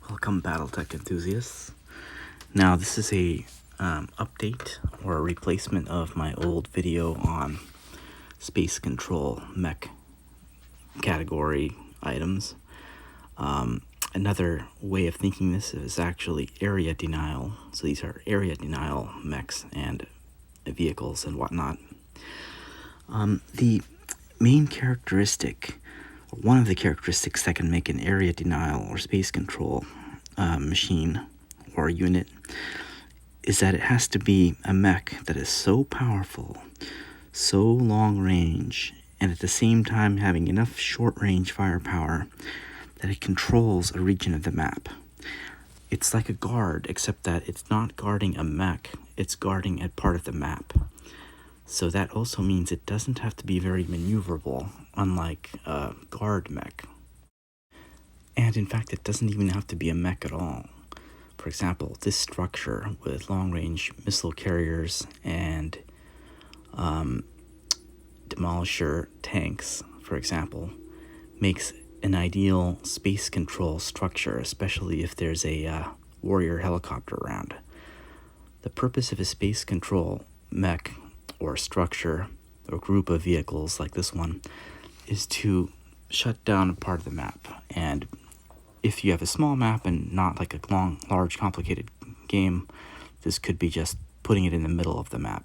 Welcome, Battletech enthusiasts. Now, this is a update or a replacement of my old video on space control mech category items. Another way of thinking this is actually area denial. So these are area denial mechs and vehicles and whatnot. The main characteristic, or one of the characteristics that can make an area denial or space control machine or unit, is that it has to be a mech that is so powerful, so long range, and at the same time having enough short range firepower that it controls a region of the map. It's like a guard, except that it's not guarding a mech, it's guarding a part of the map. So that also means it doesn't have to be very maneuverable, unlike a guard mech. And in fact, it doesn't even have to be a mech at all. For example, this structure with long-range missile carriers and demolisher tanks, for example, makes an ideal space control structure, especially if there's a warrior helicopter around. The purpose of a space control mech or structure or group of vehicles like this one is to shut down a part of the map. And if you have a small map and not like a large, complicated game, this could be just putting it in the middle of the map.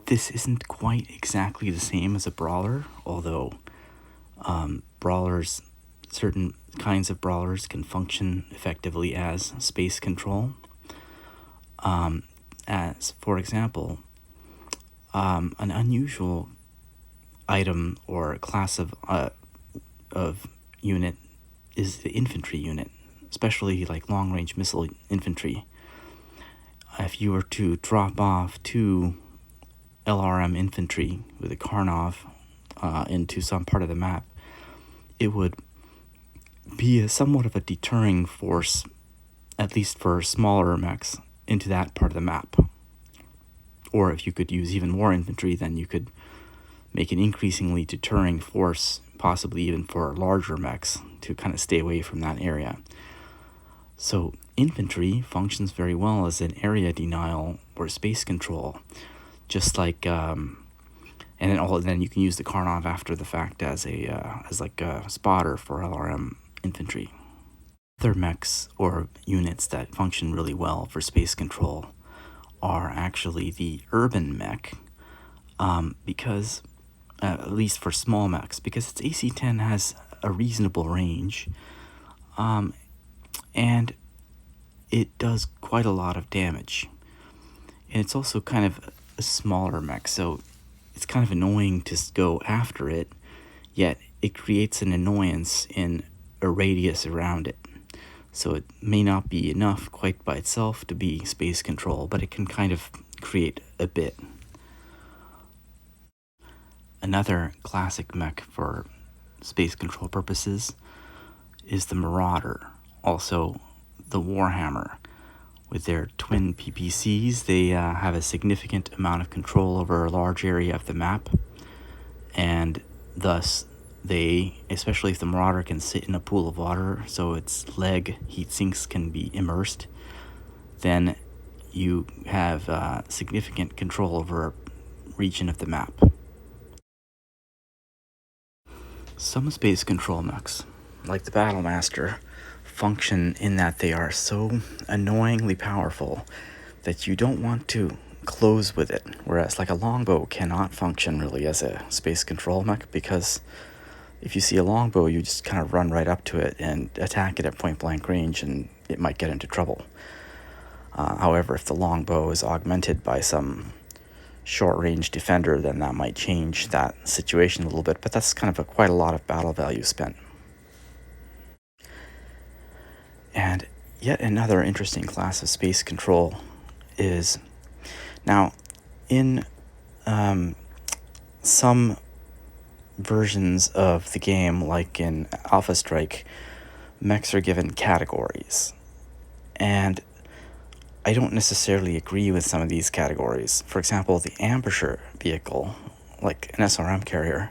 This isn't quite exactly the same as a brawler, although brawlers, certain kinds of brawlers can function effectively as space control. As, for example, an unusual item or class of unit is the infantry unit, especially like long-range missile infantry. If you were to drop off 2 LRM infantry with a Karnov into some part of the map, it would be somewhat of a deterring force, at least for smaller mechs, into that part of the map. Or if you could use even more infantry, then you could make an increasingly deterring force, possibly even for larger mechs, to kind of stay away from that area. So infantry functions very well as an area denial or space control, just like and then you can use the Karnov after the fact as like a spotter for LRM infantry. Other mechs or units that function really well for space control are actually the urban mech, because at least for small mechs, because its AC-10 has a reasonable range, and it does quite a lot of damage. And it's also kind of a smaller mech, so it's kind of annoying to go after it, yet it creates an annoyance in a radius around it. So it may not be enough quite by itself to be space control, but it can kind of create a bit. Another classic mech for space control purposes is the Marauder, also the Warhammer. With their twin PPCs, they have a significant amount of control over a large area of the map, and thus they, especially if the Marauder can sit in a pool of water so its leg heat sinks can be immersed, then you have significant control over a region of the map. Some space control mechs, like the Battlemaster, function in that they are so annoyingly powerful that you don't want to close with it, whereas like a longbow cannot function really as a space control mech, because if you see a longbow, you just kind of run right up to it and attack it at point blank range, and it might get into trouble. However, if the longbow is augmented by some short range defender, then that might change that situation a little bit, but that's kind of quite a lot of battle value spent. And yet another interesting class of space control is, now in some versions of the game, like in Alpha Strike, mechs are given categories. And I don't necessarily agree with some of these categories. For example, the ambusher vehicle, like an SRM carrier,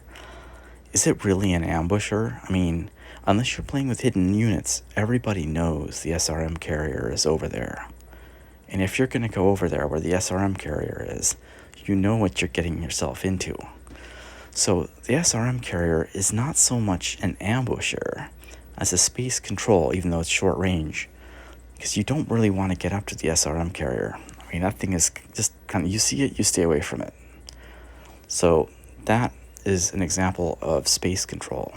is it really an ambusher? I mean, Unless you're playing with hidden units, everybody knows the SRM carrier is over there. And if you're going to go over there where the SRM carrier is, you know what you're getting yourself into. So the SRM carrier is not so much an ambusher as a space control, even though it's short range, because you don't really want to get up to the SRM carrier. I mean, that thing is just kind of, you see it, you stay away from it. So that is an example of space control.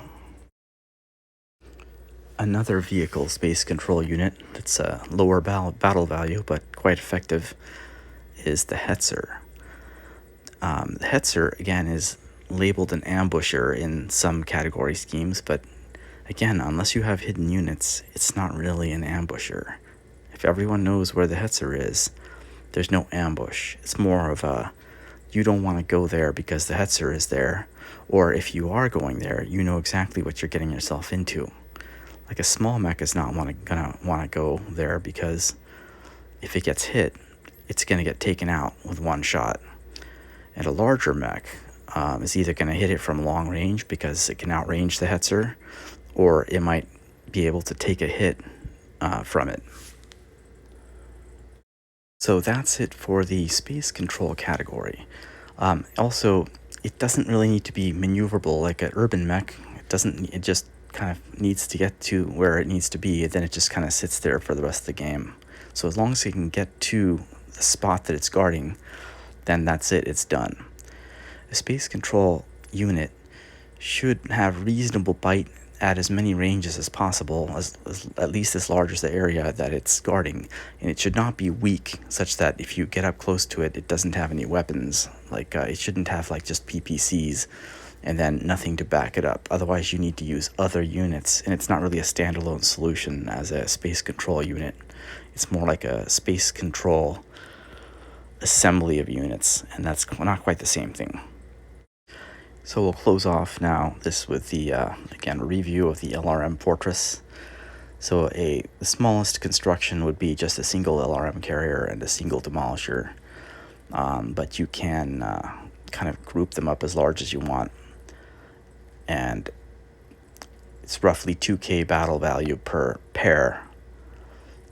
Another vehicle space control unit that's a lower battle value but quite effective is the Hetzer. The Hetzer, again, is labeled an ambusher in some category schemes, but again, unless you have hidden units, it's not really an ambusher. If everyone knows where the Hetzer is, there's no ambush. It's more of a, you don't want to go there because the Hetzer is there, or if you are going there, you know exactly what you're getting yourself into. Like a small mech is not gonna want to go there because if it gets hit, it's gonna get taken out with one shot. And a larger mech is either gonna hit it from long range because it can outrange the Hetzer, or it might be able to take a hit from it. So that's it for the space control category. Also, it doesn't really need to be maneuverable like an urban mech. It just kind of needs to get to where it needs to be, and then it just kind of sits there for the rest of the game. So as long as it can get to the spot that it's guarding, then that's it, it's done. A space control unit should have reasonable bite at as many ranges as possible, as at least as large as the area that it's guarding, and it should not be weak such that if you get up close to it, it doesn't have any weapons. Like it shouldn't have like just PPCs and then nothing to back it up. Otherwise, you need to use other units, and it's not really a standalone solution as a space control unit. It's more like a space control assembly of units, and that's not quite the same thing. So we'll close off now this with the, again, review of the LRM Fortress. So the smallest construction would be just a single LRM carrier and a single demolisher, but you can kind of group them up as large as you want. And it's roughly 2k battle value per pair.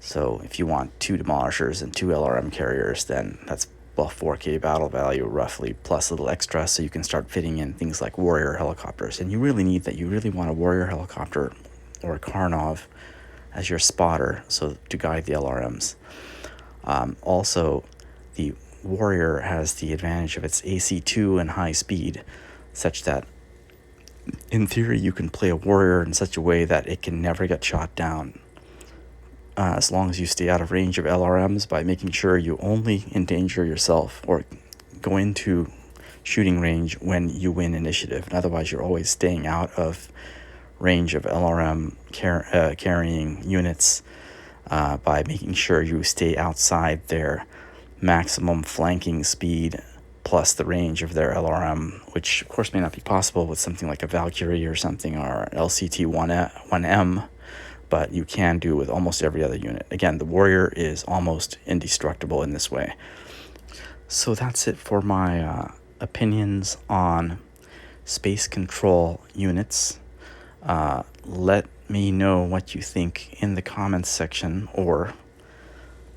So if you want 2 demolishers and 2 LRM carriers, then that's 4k battle value roughly, plus a little extra, so you can start fitting in things like warrior helicopters. And you really need that. You really want a warrior helicopter or a Karnov as your spotter, so to guide the LRMs. Also, the warrior has the advantage of its AC2 and high speed, such that in theory you can play a warrior in such a way that it can never get shot down, as long as you stay out of range of LRMs by making sure you only endanger yourself or go into shooting range when you win initiative. And otherwise, you're always staying out of range of LRM carrying units by making sure you stay outside their maximum flanking speed plus the range of their LRM, which of course may not be possible with something like a Valkyrie or something, or LCT-1M, but you can do with almost every other unit. Again, the warrior is almost indestructible in this way. So that's it for my opinions on space control units. Let me know what you think in the comments section, or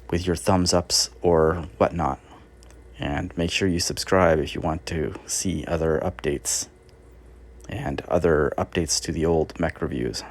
with your thumbs ups or whatnot. And make sure you subscribe if you want to see other updates and other updates to the old mech reviews.